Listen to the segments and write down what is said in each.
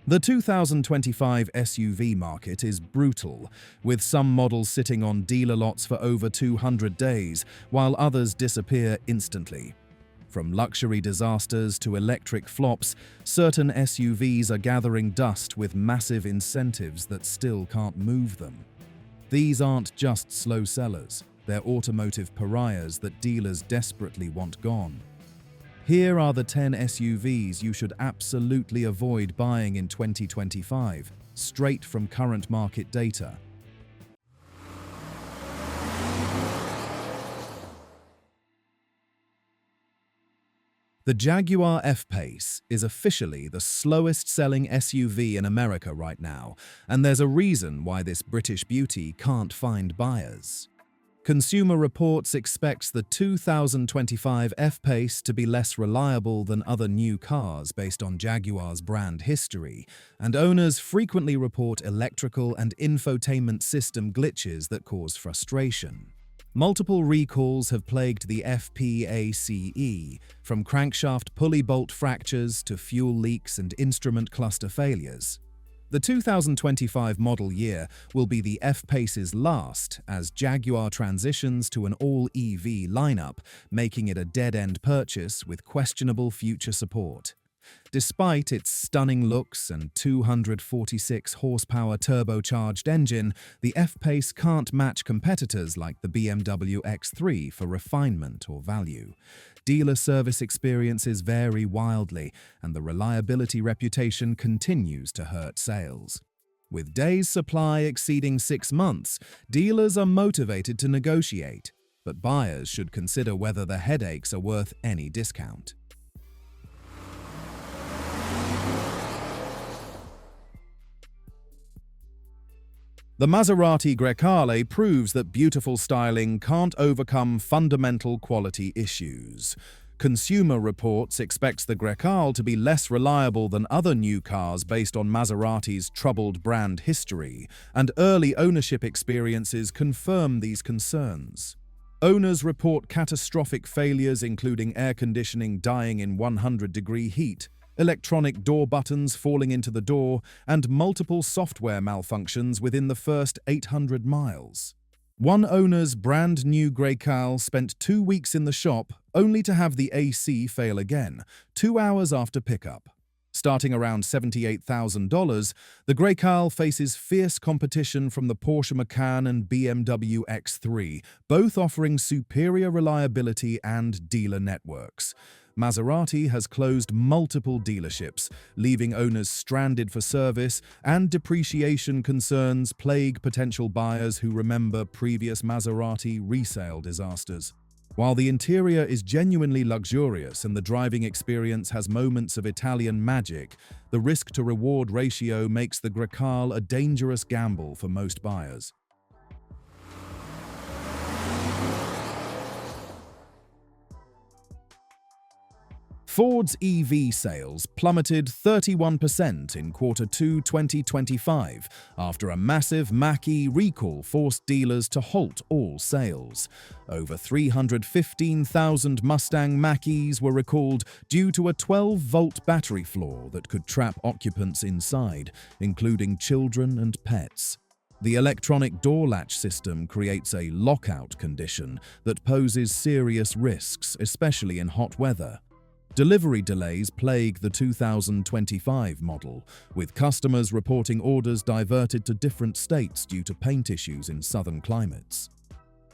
The 2025 SUV market is brutal, with some models sitting on dealer lots for over 200 days, while others disappear instantly. From luxury disasters to electric flops, certain SUVs are gathering dust with massive incentives that still can't move them. These aren't just slow sellers, they're automotive pariahs that dealers desperately want gone. Here are the 10 SUVs you should absolutely avoid buying in 2025, straight from current market data. The Jaguar F-Pace is officially the slowest-selling SUV in America right now, and there's a reason why this British beauty can't find buyers. Consumer Reports expects the 2025 F-Pace to be less reliable than other new cars based on Jaguar's brand history, and owners frequently report electrical and infotainment system glitches that cause frustration. Multiple recalls have plagued the F-Pace, from crankshaft pulley bolt fractures to fuel leaks and instrument cluster failures. The 2025 model year will be the F-Pace's last as Jaguar transitions to an all-EV lineup, making it a dead-end purchase with questionable future support. Despite its stunning looks and 246 horsepower turbocharged engine, the F-Pace can't match competitors like the BMW X3 for refinement or value. Dealer service experiences vary wildly, and the reliability reputation continues to hurt sales. With days' supply exceeding 6 months, dealers are motivated to negotiate, but buyers should consider whether the headaches are worth any discount. The Maserati Grecale proves that beautiful styling can't overcome fundamental quality issues. Consumer Reports expects the Grecale to be less reliable than other new cars based on Maserati's troubled brand history, and early ownership experiences confirm these concerns. Owners report catastrophic failures including air conditioning dying in 100-degree heat, electronic door buttons falling into the door, and multiple software malfunctions within the first 800 miles. One owner's brand new Grecale spent 2 weeks in the shop only to have the AC fail again, 2 hours after pickup. Starting around $78,000, the Grecale faces fierce competition from the Porsche Macan and BMW X3, both offering superior reliability and dealer networks. Maserati has closed multiple dealerships, leaving owners stranded for service, and depreciation concerns plague potential buyers who remember previous Maserati resale disasters. While the interior is genuinely luxurious and the driving experience has moments of Italian magic, the risk-to-reward ratio makes the Grecale a dangerous gamble for most buyers. Ford's EV sales plummeted 31% in Q2 2025 after a massive Mach-E recall forced dealers to halt all sales. Over 315,000 Mustang Mach-Es were recalled due to a 12-volt battery flaw that could trap occupants inside, including children and pets. The electronic door latch system creates a lockout condition that poses serious risks, especially in hot weather. Delivery delays plague the 2025 model, with customers reporting orders diverted to different states due to paint issues in southern climates.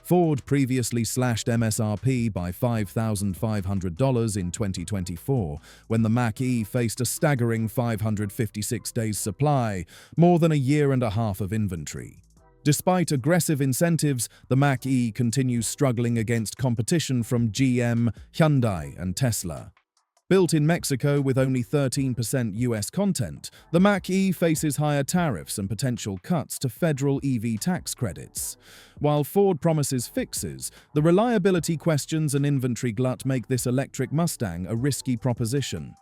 Ford previously slashed MSRP by $5,500 in 2024, when the Mach-E faced a staggering 556 days supply, more than a year and a half of inventory. Despite aggressive incentives, the Mach-E continues struggling against competition from GM, Hyundai, and Tesla. Built in Mexico with only 13% US content, the Mach-E faces higher tariffs and potential cuts to federal EV tax credits. While Ford promises fixes, the reliability questions and inventory glut make this electric Mustang a risky proposition.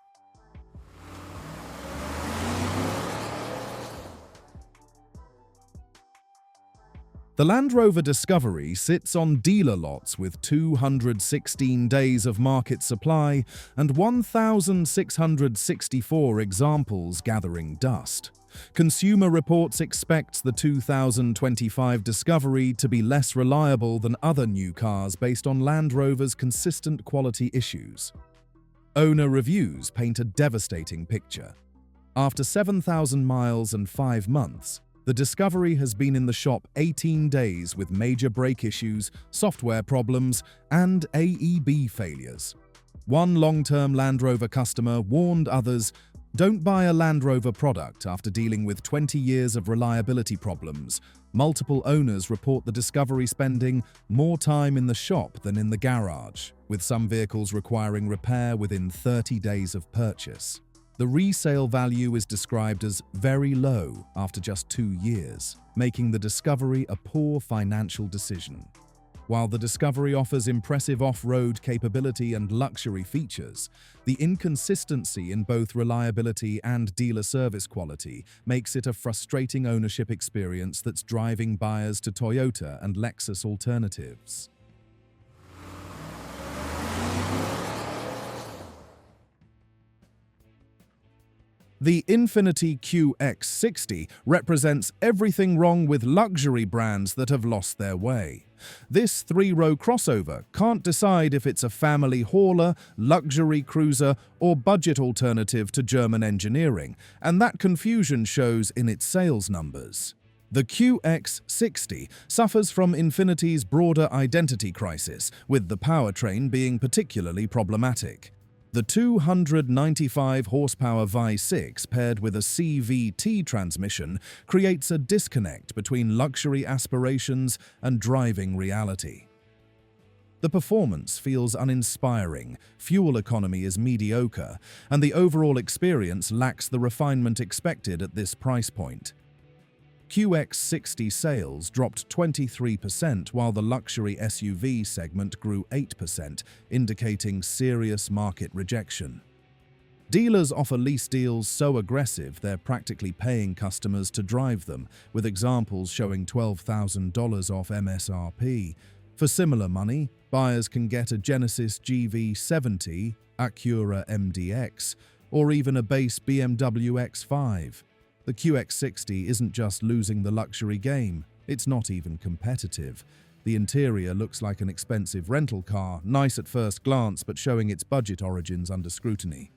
The Land Rover Discovery sits on dealer lots with 216 days of market supply and 1,664 examples gathering dust. Consumer Reports expects the 2025 Discovery to be less reliable than other new cars based on Land Rover's consistent quality issues. Owner reviews paint a devastating picture. After 7,000 miles and 5 months, the Discovery has been in the shop 18 days with major brake issues, software problems, and AEB failures. One long-term Land Rover customer warned others, "Don't buy a Land Rover product after dealing with 20 years of reliability problems." Multiple owners report the Discovery spending more time in the shop than in the garage, with some vehicles requiring repair within 30 days of purchase. The resale value is described as very low after just 2 years, making the Discovery a poor financial decision. While the Discovery offers impressive off-road capability and luxury features, the inconsistency in both reliability and dealer service quality makes it a frustrating ownership experience that's driving buyers to Toyota and Lexus alternatives. The Infiniti QX60 represents everything wrong with luxury brands that have lost their way. This 3-row crossover can't decide if it's a family hauler, luxury cruiser, or budget alternative to German engineering, and that confusion shows in its sales numbers. The QX60 suffers from Infiniti's broader identity crisis, with the powertrain being particularly problematic. The 295 horsepower V6 paired with a CVT transmission creates a disconnect between luxury aspirations and driving reality. The performance feels uninspiring, fuel economy is mediocre, and the overall experience lacks the refinement expected at this price point. QX60 sales dropped 23% while the luxury SUV segment grew 8%, indicating serious market rejection. Dealers offer lease deals so aggressive they're practically paying customers to drive them, with examples showing $12,000 off MSRP. For similar money, buyers can get a Genesis GV70, Acura MDX, or even a base BMW X5. The QX60 isn't just losing the luxury game, it's not even competitive. The interior looks like an expensive rental car, nice at first glance but showing its budget origins under scrutiny.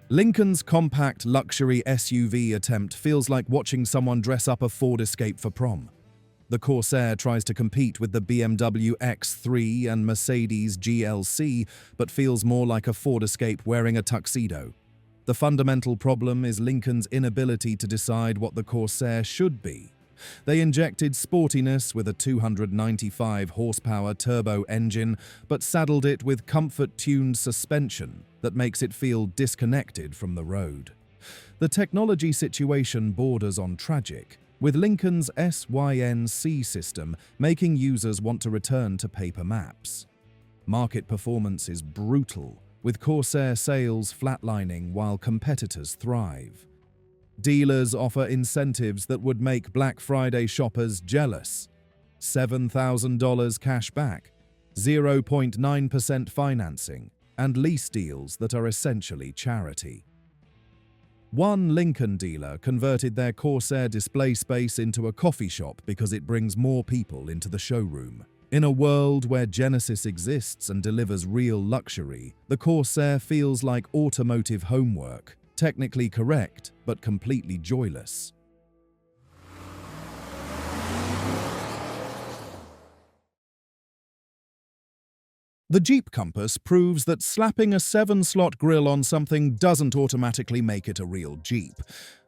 Lincoln's compact luxury SUV attempt feels like watching someone dress up a Ford Escape for prom. The Corsair tries to compete with the BMW X3 and Mercedes GLC, but feels more like a Ford Escape wearing a tuxedo. The fundamental problem is Lincoln's inability to decide what the Corsair should be. They injected sportiness with a 295 horsepower turbo engine, but saddled it with comfort-tuned suspension that makes it feel disconnected from the road. The technology situation borders on tragic, with Lincoln's SYNC system making users want to return to paper maps. Market performance is brutal, with Corsair sales flatlining while competitors thrive. Dealers offer incentives that would make Black Friday shoppers jealous. $7,000 cash back, 0.9% financing, and lease deals that are essentially charity. One Lincoln dealer converted their Corsair display space into a coffee shop because it brings more people into the showroom. In a world where Genesis exists and delivers real luxury, the Corsair feels like automotive homework, technically correct but completely joyless. The Jeep Compass proves that slapping a 7-slot grille on something doesn't automatically make it a real Jeep.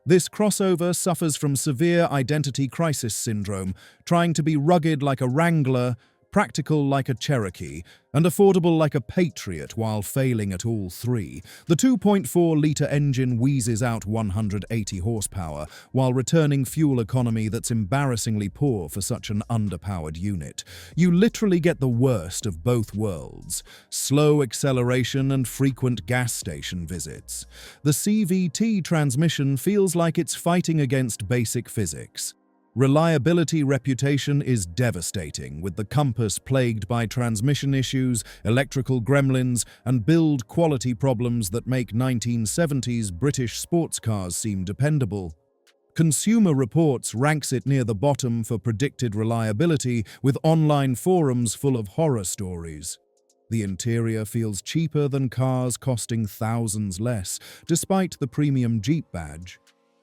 This crossover suffers from severe identity crisis syndrome, trying to be rugged like a Wrangler, practical like a Cherokee, and affordable like a Patriot while failing at all three. The 2.4-litre engine wheezes out 180 horsepower while returning fuel economy that's embarrassingly poor for such an underpowered unit. You literally get the worst of both worlds: slow acceleration and frequent gas station visits. The CVT transmission feels like it's fighting against basic physics. Reliability reputation is devastating, with the Compass plagued by transmission issues, electrical gremlins, and build quality problems that make 1970s British sports cars seem dependable. Consumer Reports ranks it near the bottom for predicted reliability, with online forums full of horror stories. The interior feels cheaper than cars costing thousands less, despite the premium Jeep badge.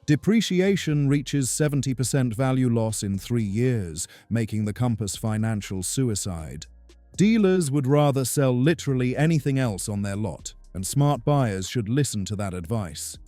Depreciation reaches 70% value loss in 3 years, making the Compass financial suicide. Dealers would rather sell literally anything else on their lot, and smart buyers should listen to that advice.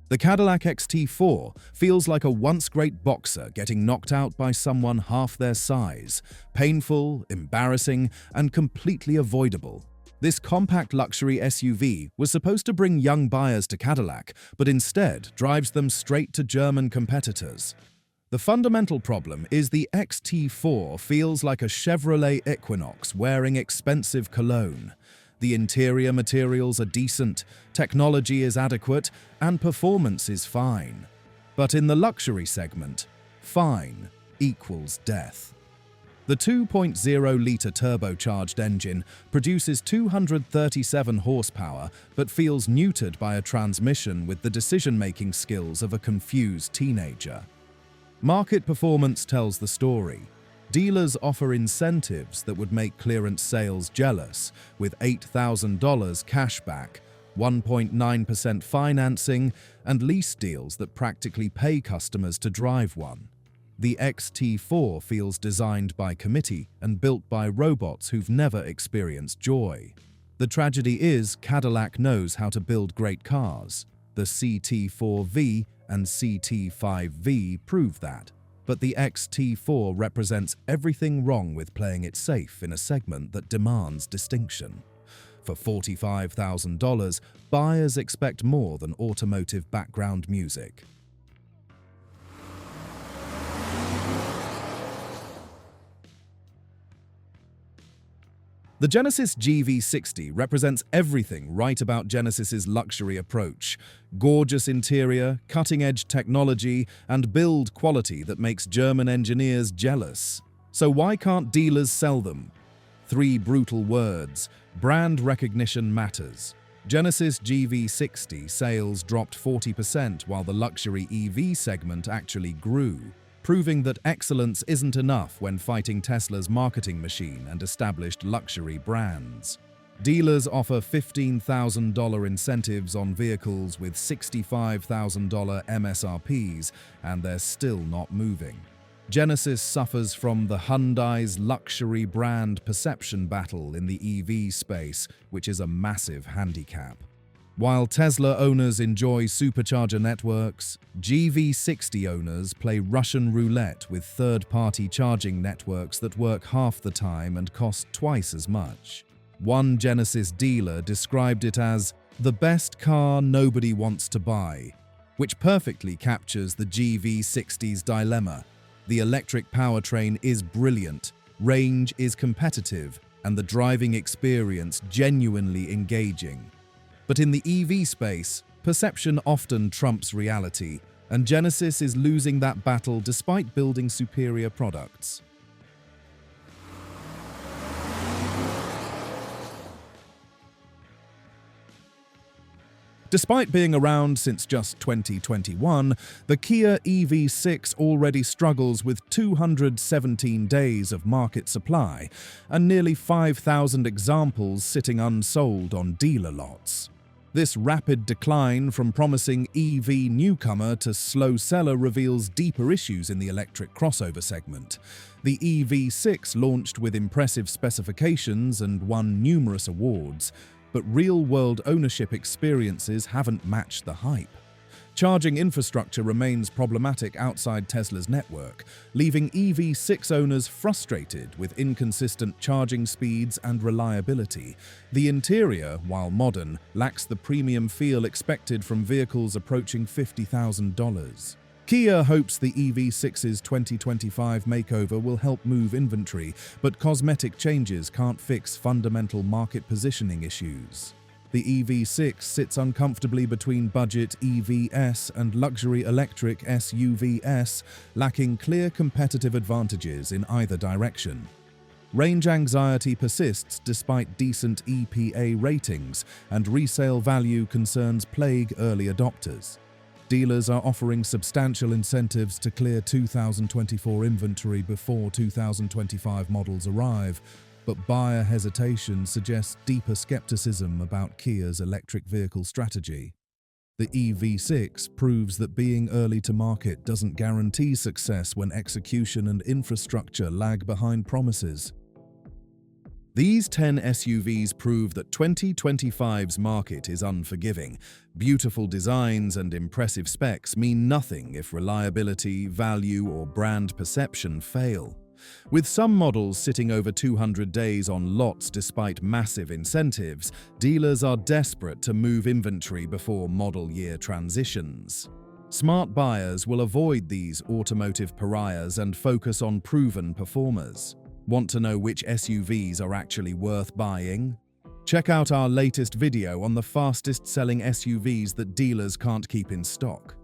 The Cadillac XT4 feels like a once-great boxer getting knocked out by someone half their size. Painful, embarrassing, and completely avoidable. This compact luxury SUV was supposed to bring young buyers to Cadillac, but instead drives them straight to German competitors. The fundamental problem is the XT4 feels like a Chevrolet Equinox wearing expensive cologne. The interior materials are decent, technology is adequate, and performance is fine. But in the luxury segment, fine equals death. The 2.0-litre turbocharged engine produces 237 horsepower but feels neutered by a transmission with the decision-making skills of a confused teenager. Market performance tells the story. Dealers offer incentives that would make clearance sales jealous, with $8,000 cashback, 1.9% financing, and lease deals that practically pay customers to drive one. The XT4 feels designed by committee and built by robots who've never experienced joy. The tragedy is Cadillac knows how to build great cars. The CT4V and CT5V prove that. But the XT4 represents everything wrong with playing it safe in a segment that demands distinction. For $45,000, buyers expect more than automotive background music. The Genesis GV60 represents everything right about Genesis's luxury approach: gorgeous interior, cutting-edge technology, and build quality that makes German engineers jealous. So why can't dealers sell them? 3 brutal words: brand recognition matters. Genesis GV60 sales dropped 40% while the luxury EV segment actually grew, proving that excellence isn't enough when fighting Tesla's marketing machine and established luxury brands. Dealers offer $15,000 incentives on vehicles with $65,000 MSRPs, and they're still not moving. Genesis suffers from the Hyundai's luxury brand perception battle in the EV space, which is a massive handicap. While Tesla owners enjoy supercharger networks, GV60 owners play Russian roulette with third-party charging networks that work half the time and cost twice as much. One Genesis dealer described it as the best car nobody wants to buy, which perfectly captures the GV60's dilemma. The electric powertrain is brilliant, range is competitive, and the driving experience genuinely engaging. But in the EV space, perception often trumps reality, and Genesis is losing that battle despite building superior products. Despite being around since just 2021, the Kia EV6 already struggles with 217 days of market supply and nearly 5,000 examples sitting unsold on dealer lots. This rapid decline from promising EV newcomer to slow seller reveals deeper issues in the electric crossover segment. The EV6 launched with impressive specifications and won numerous awards, but real-world ownership experiences haven't matched the hype. Charging infrastructure remains problematic outside Tesla's network, leaving EV6 owners frustrated with inconsistent charging speeds and reliability. The interior, while modern, lacks the premium feel expected from vehicles approaching $50,000. Kia hopes the EV6's 2025 makeover will help move inventory, but cosmetic changes can't fix fundamental market positioning issues. The EV6 sits uncomfortably between budget EVs and luxury electric SUVs, lacking clear competitive advantages in either direction. Range anxiety persists despite decent EPA ratings, and resale value concerns plague early adopters. Dealers are offering substantial incentives to clear 2024 inventory before 2025 models arrive, but buyer hesitation suggests deeper skepticism about Kia's electric vehicle strategy. The EV6 proves that being early to market doesn't guarantee success when execution and infrastructure lag behind promises. These 10 SUVs prove that 2025's market is unforgiving. Beautiful designs and impressive specs mean nothing if reliability, value, or brand perception fail. With some models sitting over 200 days on lots despite massive incentives, dealers are desperate to move inventory before model year transitions. Smart buyers will avoid these automotive pariahs and focus on proven performers. Want to know which SUVs are actually worth buying? Check out our latest video on the fastest-selling SUVs that dealers can't keep in stock.